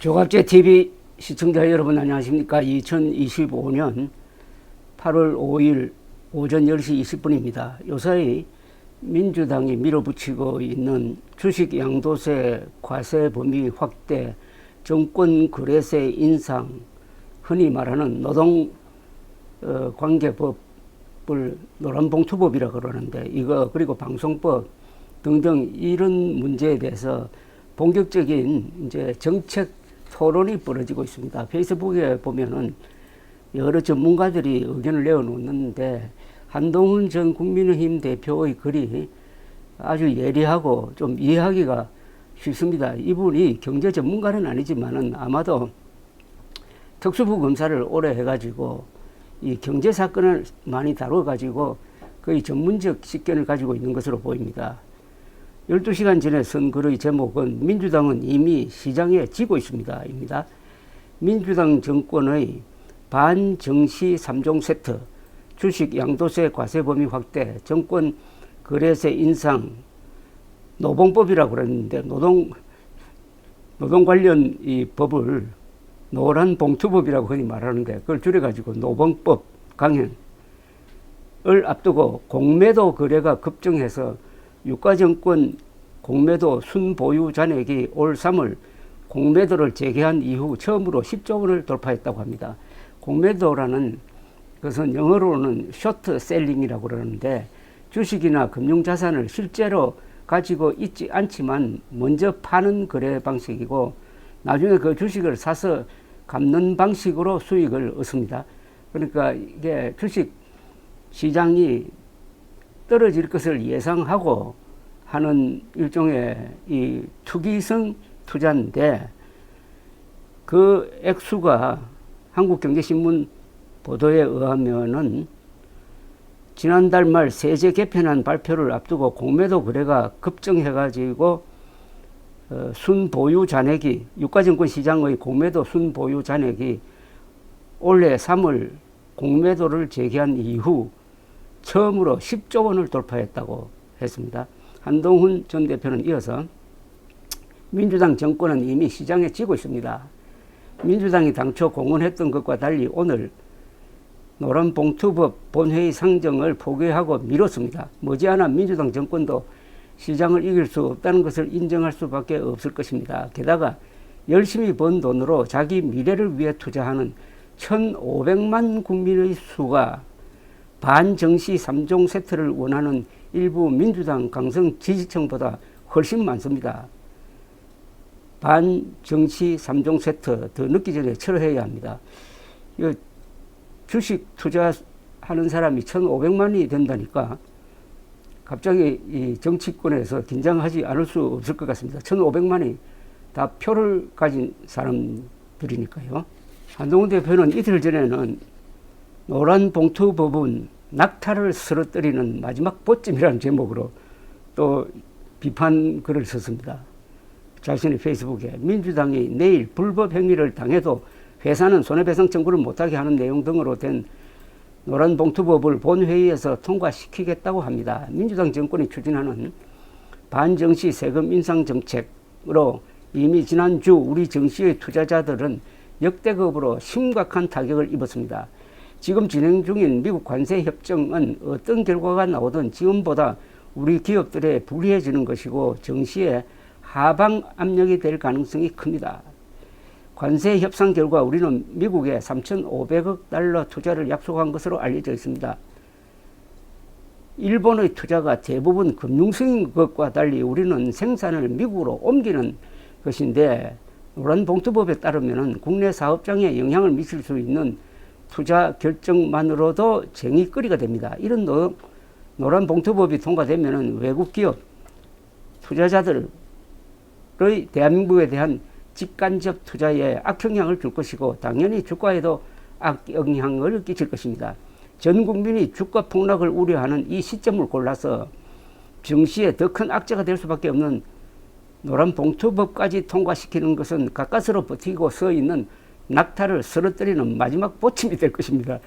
조갑제 TV 시청자 여러분 안녕하십니까. 2025년 8월 5일 오전 10시 20분입니다. 요사이 민주당이 밀어붙이고 있는 주식 양도세 과세 범위 확대, 정권 거래세 인상, 흔히 말하는 노동관계법을 노란봉투법이라 그러는데 이거 그리고 방송법 등등 이런 문제에 대해서 본격적인 이제 정책 토론이 벌어지고 있습니다. 페이스북에 보면은 여러 전문가들이 의견을 내어놓는데 한동훈 전 국민의힘 대표의 글이 아주 예리하고 좀 이해하기가 쉽습니다. 이분이 경제 전문가는 아니지만은 아마도 특수부 검사를 오래 해가지고 이 경제 사건을 많이 다뤄가지고 거의 전문적 식견을 가지고 있는 것으로 보입니다. 12시간 전에 쓴 글의 제목은 민주당은 이미 시장에 지고 있습니다. 입니다. 민주당 정권의 반정시 3종 세트, 주식 양도세 과세 범위 확대, 정권 거래세 인상, 노봉법이라고 그랬는데 노동 관련 이 법을 노란 봉투법이라고 흔히 말하는데 그걸 줄여가지고 노봉법 강행을 앞두고 공매도 거래가 급증해서 유가증권 공매도 순보유 잔액이 올 3월 공매도를 재개한 이후 처음으로 10조 원을 돌파했다고 합니다. 공매도라는 것은 영어로는 쇼트 셀링이라고 그러는데 주식이나 금융자산을 실제로 가지고 있지 않지만 먼저 파는 거래 방식이고 나중에 그 주식을 사서 갚는 방식으로 수익을 얻습니다. 그러니까 이게 주식 시장이 떨어질 것을 예상하고 하는 일종의 이 투기성 투자인데 그 액수가 한국경제신문 보도에 의하면은 지난달 말 세제 개편안 발표를 앞두고 공매도 거래가 급증해가지고 순보유 잔액이 유가증권 시장의 공매도 순보유 잔액이 올해 3월 공매도를 재개한 이후 처음으로 10조 원을 돌파했다고 했습니다. 한동훈 전 대표는 이어서 민주당 정권은 이미 시장에 지고 있습니다. 민주당이 당초 공언했던 것과 달리 오늘 노란봉투법 본회의 상정을 포기하고 미뤘습니다. 머지않아 민주당 정권도 시장을 이길 수 없다는 것을 인정할 수밖에 없을 것입니다. 게다가 열심히 번 돈으로 자기 미래를 위해 투자하는 1,500만 국민의 수가 반정시 3종 세트를 원하는 일부 민주당 강성 지지층보다 훨씬 많습니다. 반정시 3종 세트 더 늦기 전에 철회해야 합니다. 주식 투자하는 사람이 1,500만이 된다니까 갑자기 이 정치권에서 긴장하지 않을 수 없을 것 같습니다. 1,500만이 다 표를 가진 사람들이니까요. 한동훈 대표는 이틀 전에는 노란 봉투 법은 낙타를 쓰러뜨리는 마지막 보찜이라는 제목으로 또 비판 글을 썼습니다. 자신의 페이스북에 민주당이 내일 불법 행위를 당해도 회사는 손해배상 청구를 못하게 하는 내용 등으로 된 노란 봉투법을 본회의에서 통과시키겠다고 합니다. 민주당 정권이 추진하는 반정시 세금 인상 정책으로 이미 지난주 우리 정시의 투자자들은 역대급으로 심각한 타격을 입었습니다. 지금 진행 중인 미국 관세 협정은 어떤 결과가 나오든 지금보다 우리 기업들에 불리해지는 것이고 정시에 하방 압력이 될 가능성이 큽니다. 관세 협상 결과 우리는 미국에 3,500억 달러 투자를 약속한 것으로 알려져 있습니다. 일본의 투자가 대부분 금융성인 것과 달리 우리는 생산을 미국으로 옮기는 것인데 노란봉투법에 따르면 국내 사업장에 영향을 미칠 수 있는 투자 결정만으로도 쟁의거리가 됩니다. 이런 노란봉투법이 통과되면 외국 기업 투자자들의 대한민국에 대한 직간접 투자에 악영향을 줄 것이고 당연히 주가에도 악영향을 끼칠 것입니다. 전 국민이 주가 폭락을 우려하는 이 시점을 골라서 정시에 더 큰 악재가 될 수밖에 없는 노란봉투법까지 통과시키는 것은 가까스로 버티고 서 있는 낙타를 쓰러뜨리는 마지막 보침이 될 것입니다.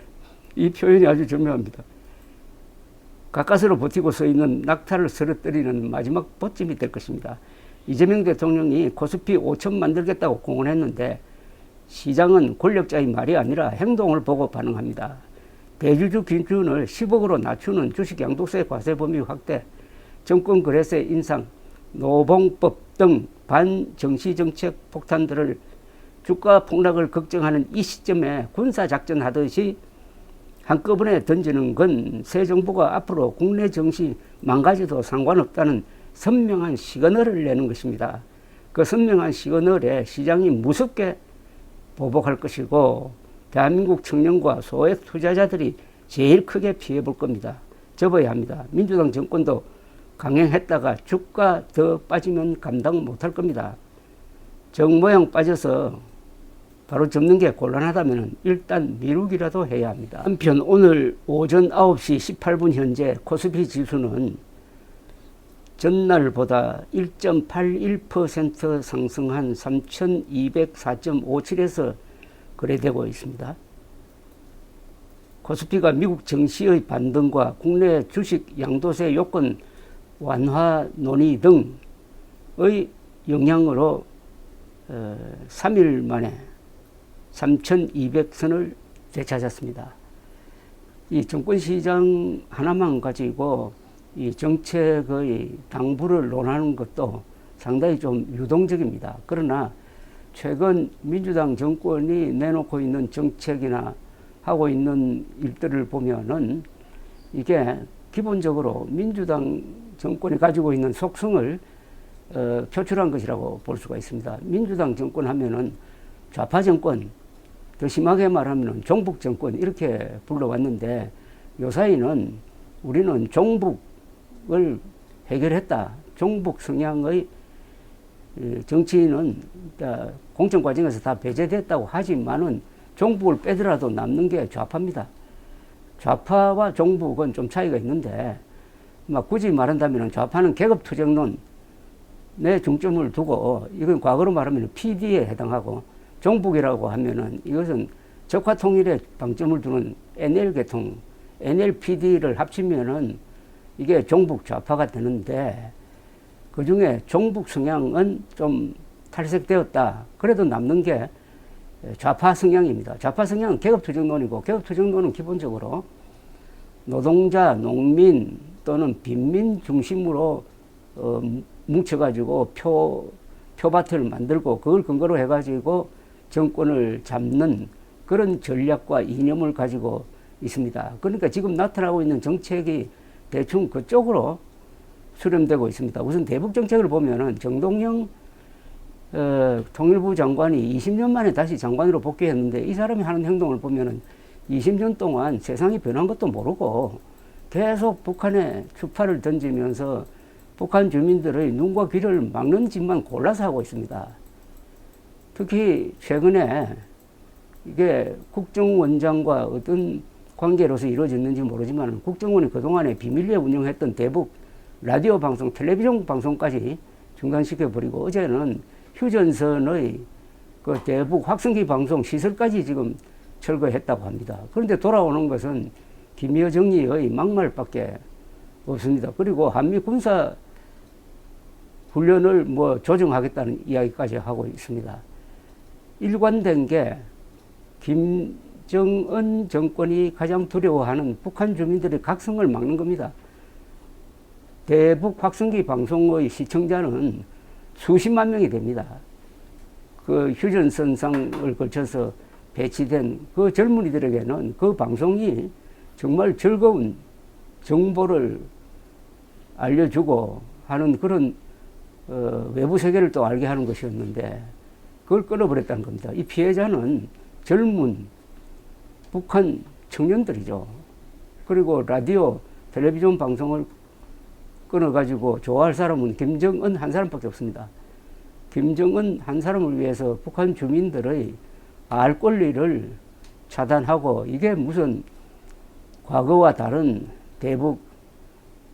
이 표현이 아주 절묘합니다. 가까스로 버티고 서 있는 낙타를 쓰러뜨리는 마지막 보침이 될 것입니다. 이재명 대통령이 코스피 5천 만들겠다고 공언했는데 시장은 권력자의 말이 아니라 행동을 보고 반응합니다. 대주주 기준을 10억으로 낮추는 주식 양도세 과세 범위 확대, 정권 거래세 인상, 노봉법 등 반정시정책 폭탄들을 주가 폭락을 걱정하는 이 시점에 군사작전 하듯이 한꺼번에 던지는 건 새 정부가 앞으로 국내 정시 망가져도 상관없다는 선명한 시그널을 내는 것입니다. 그 선명한 시그널에 시장이 무섭게 보복할 것이고 대한민국 청년과 소액 투자자들이 제일 크게 피해볼 겁니다. 접어야 합니다. 민주당 정권도 강행했다가 주가 더 빠지면 감당 못할 겁니다. 정 모양 빠져서 바로 접는 게 곤란하다면 일단 미루기라도 해야 합니다. 한편 오늘 오전 9시 18분 현재 코스피 지수는 전날보다 1.81% 상승한 3204.57에서 거래되고 있습니다. 코스피가 미국 증시의 반등과 국내 주식 양도세 요건 완화 논의 등의 영향으로 3일 만에 3,200선을 되찾았습니다. 이 정권시장 하나만 가지고 이 정책의 당부를 논하는 것도 상당히 좀 유동적입니다. 그러나 최근 민주당 정권이 내놓고 있는 정책이나 하고 있는 일들을 보면은 이게 기본적으로 민주당 정권이 가지고 있는 속성을 표출한 것이라고 볼 수가 있습니다. 민주당 정권 하면은 좌파 정권, 더 심하게 말하면 종북 정권 이렇게 불러왔는데 요사이는 우리는 종북을 해결했다. 종북 성향의 정치인은 공천 과정에서 다 배제됐다고 하지만은 종북을 빼더라도 남는 게 좌파입니다. 좌파와 종북은 좀 차이가 있는데 굳이 말한다면 좌파는 계급투쟁론에 중점을 두고 이건 과거로 말하면 PD에 해당하고 종북이라고 하면은 이것은 적화통일에 방점을 두는 NL계통, NLPD를 합치면은 이게 종북 좌파가 되는데 그 중에 종북 성향은 좀 탈색되었다. 그래도 남는 게 좌파 성향입니다. 좌파 성향은 계급투쟁론이고 계급투쟁론은 기본적으로 노동자, 농민 또는 빈민 중심으로 뭉쳐가지고 표밭을 만들고 그걸 근거로 해가지고 정권을 잡는 그런 전략과 이념을 가지고 있습니다. 그러니까 지금 나타나고 있는 정책이 대충 그쪽으로 수렴되고 있습니다. 우선 대북 정책을 보면은 정동영 통일부 장관이 20년 만에 다시 장관으로 복귀했는데 이 사람이 하는 행동을 보면은 20년 동안 세상이 변한 것도 모르고 계속 북한에 추파를 던지면서 북한 주민들의 눈과 귀를 막는 짓만 골라서 하고 있습니다. 특히 최근에 이게 국정원장과 어떤 관계로서 이루어졌는지 모르지만 국정원이 그동안에 비밀리에 운영했던 대북 라디오 방송, 텔레비전 방송까지 중단시켜버리고 어제는 휴전선의 그 대북 확성기 방송 시설까지 지금 철거했다고 합니다. 그런데 돌아오는 것은 김여정리의 막말밖에 없습니다. 그리고 한미 군사 훈련을 조정하겠다는 이야기까지 하고 있습니다. 일관된 게 김정은 정권이 가장 두려워하는 북한 주민들의 각성을 막는 겁니다. 대북 확성기 방송의 시청자는 수십만 명이 됩니다. 그 휴전선상을 거쳐서 배치된 그 젊은이들에게는 그 방송이 정말 즐거운 정보를 알려주고 하는 그런 외부 세계를 또 알게 하는 것이었는데 그걸 끊어버렸다는 겁니다. 이 피해자는 젊은 북한 청년들이죠. 그리고 라디오, 텔레비전 방송을 끊어가지고 좋아할 사람은 김정은 한 사람밖에 없습니다. 김정은 한 사람을 위해서 북한 주민들의 알 권리를 차단하고 이게 무슨 과거와 다른 대북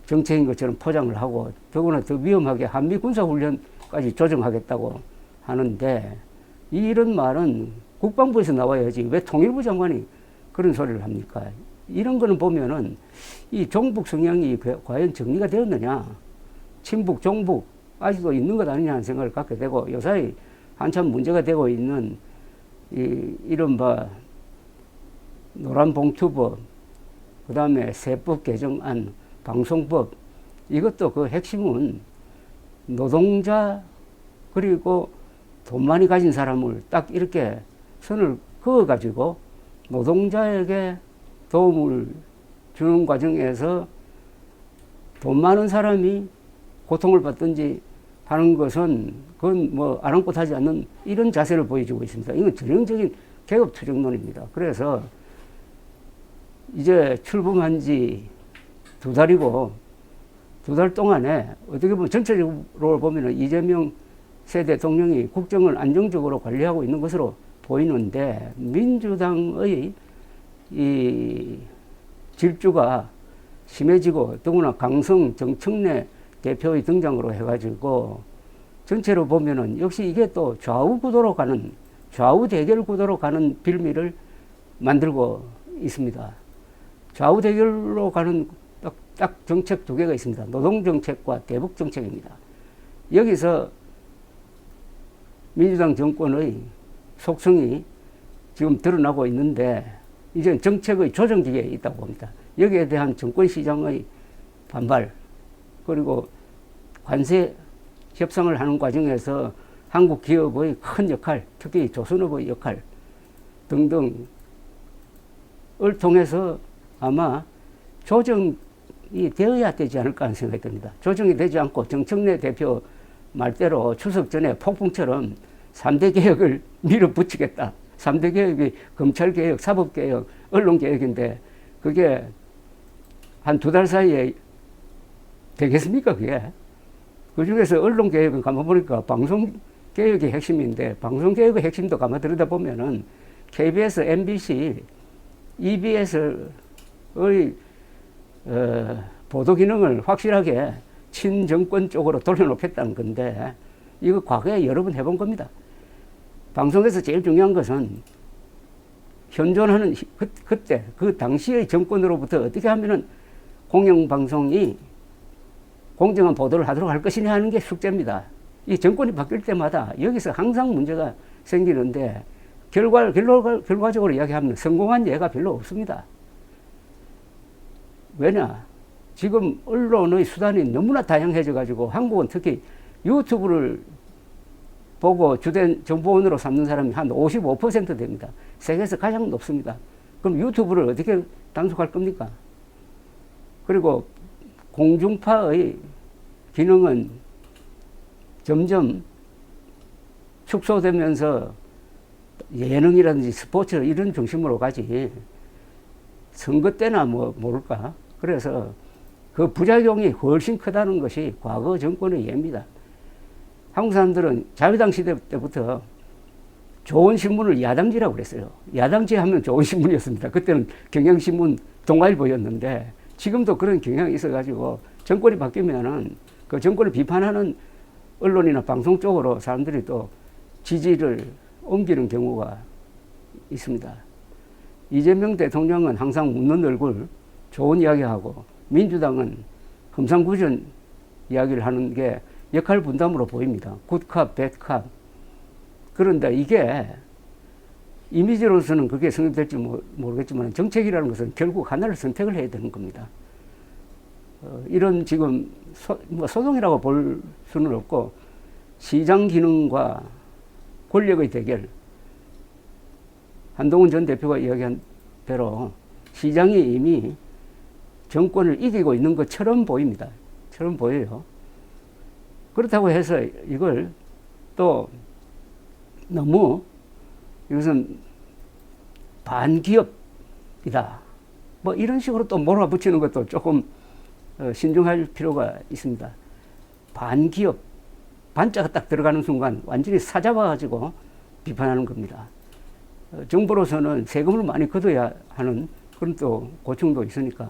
정책인 것처럼 포장을 하고 더구나 더 위험하게 한미 군사훈련까지 조정하겠다고 하는데 이런 말은 국방부에서 나와야지 왜 통일부 장관이 그런 소리를 합니까? 이런 거는 보면은 이 종북 성향이 과연 정리가 되었느냐? 친북, 종북 아직도 있는 것 아니냐는 생각을 갖게 되고, 요사이 한참 문제가 되고 있는 이른바 노란봉투법, 그 다음에 세법 개정안, 방송법, 이것도 그 핵심은 노동자 그리고 돈 많이 가진 사람을 딱 이렇게 선을 그어가지고 노동자에게 도움을 주는 과정에서 돈 많은 사람이 고통을 받든지 하는 것은 그건 뭐 아랑곳하지 않는 이런 자세를 보여주고 있습니다. 이건 전형적인 계급 투쟁론입니다. 그래서 이제 출범한 지 2달이고 2달 동안에 어떻게 보면 전체적으로 보면 이재명 새 대통령이 국정을 안정적으로 관리하고 있는 것으로 보이는데, 민주당의 이 질주가 심해지고 더구나 강성 정청래 대표의 등장으로 해가지고 전체로 보면은 역시 이게 또 좌우 구도로 가는, 좌우 대결 구도로 가는 빌미를 만들고 있습니다. 좌우 대결로 가는 딱 정책 2개가 있습니다. 노동정책과 대북정책입니다. 여기서 민주당 정권의 속성이 지금 드러나고 있는데, 이제 정책의 조정기에 있다고 봅니다. 여기에 대한 정권시장의 반발, 그리고 관세 협상을 하는 과정에서 한국 기업의 큰 역할, 특히 조선업의 역할 등등을 통해서 아마 조정이 되어야 되지 않을까 하는 생각이 듭니다. 조정이 되지 않고 정청래 대표 말대로 추석 전에 폭풍처럼 3대 개혁을 밀어붙이겠다. 3대 개혁이 검찰개혁, 사법개혁, 언론개혁인데 그게 한 2달 사이에 되겠습니까, 그게? 그 중에서 언론개혁은 가만보니까 방송개혁이 핵심인데, 방송개혁의 핵심도 가만 들여다보면은 KBS, MBC, EBS의 보도 기능을 확실하게 친정권 쪽으로 돌려놓겠다는 건데, 이거 과거에 여러 번 해본 겁니다. 방송에서 제일 중요한 것은 현존하는 그때 그 당시의 정권으로부터 어떻게 하면은 공영방송이 공정한 보도를 하도록 할 것이냐 하는 게 숙제입니다. 이 정권이 바뀔 때마다 여기서 항상 문제가 생기는데, 결과적으로 이야기하면 성공한 예가 별로 없습니다. 왜냐? 지금 언론의 수단이 너무나 다양해져 가지고 한국은 특히 유튜브를 보고 주된 정보원으로 삼는 사람이 한 55% 됩니다. 세계에서 가장 높습니다. 그럼 유튜브를 어떻게 단속할 겁니까? 그리고 공중파의 기능은 점점 축소되면서 예능이라든지 스포츠 이런 중심으로 가지, 선거 때나 뭐 모를까. 그래서 그 부작용이 훨씬 크다는 것이 과거 정권의 예입니다. 한국 사람들은 자유당 시대 때부터 좋은 신문을 야당지라고 그랬어요. 야당지 하면 좋은 신문이었습니다. 그때는 경향신문, 동아일보였는데 지금도 그런 경향이 있어가지고 정권이 바뀌면은 그 정권을 비판하는 언론이나 방송 쪽으로 사람들이 또 지지를 옮기는 경우가 있습니다. 이재명 대통령은 항상 웃는 얼굴, 좋은 이야기하고, 민주당은 험상궂은 이야기를 하는 게 역할 분담으로 보입니다. 굿캅, 배드캅. 그런데 이게 이미지로서는 그게 성립될지 모르겠지만 정책이라는 것은 결국 하나를 선택을 해야 되는 겁니다. 이런 지금 소송이라고 볼 수는 없고, 시장 기능과 권력의 대결, 한동훈 전 대표가 이야기한 대로 시장이 이미 정권을 이기고 있는 것처럼 보입니다. 처럼 보여요. 그렇다고 해서 이걸 또 너무 이것은 반기업이다, 뭐 이런 식으로 또 몰아붙이는 것도 조금 신중할 필요가 있습니다. 반기업, 반자가 딱 들어가는 순간 완전히 사잡아가지고 비판하는 겁니다. 정부로서는 세금을 많이 걷어야 하는 그런 또 고충도 있으니까,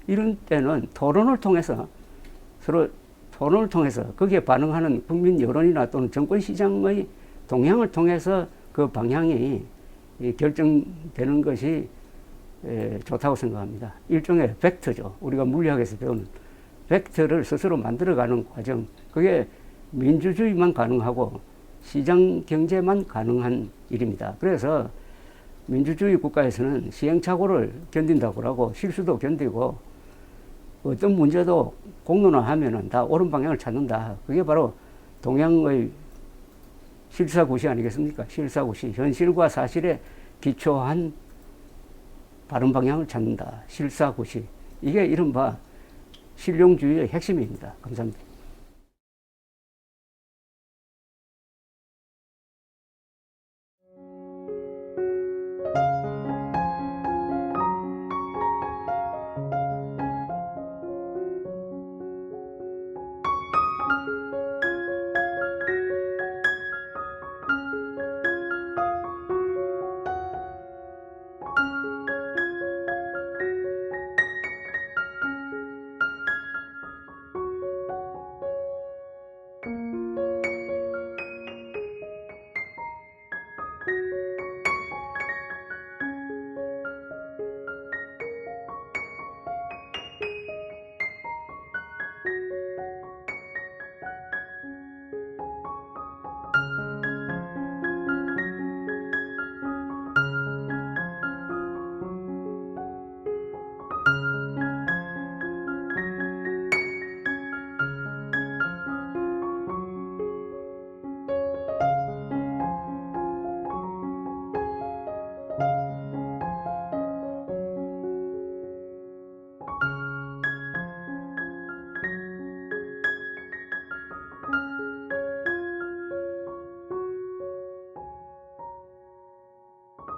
이런 때는 토론을 통해서, 서로 토론을 통해서 거기에 반응하는 국민 여론이나 또는 정권 시장의 동향을 통해서 그 방향이 결정되는 것이 좋다고 생각합니다. 일종의 벡터죠. 우리가 물리학에서 배우는 벡터를 스스로 만들어가는 과정. 그게 민주주의만 가능하고 시장 경제만 가능한 일입니다. 그래서 민주주의 국가에서는 시행착오를 견딘다고 하고 실수도 견디고 어떤 문제도 공론화하면은 다 옳은 방향을 찾는다. 그게 바로 동양의 실사구시 아니겠습니까? 실사구시. 현실과 사실에 기초한 바른 방향을 찾는다. 실사구시. 이게 이른바 실용주의의 핵심입니다. 감사합니다.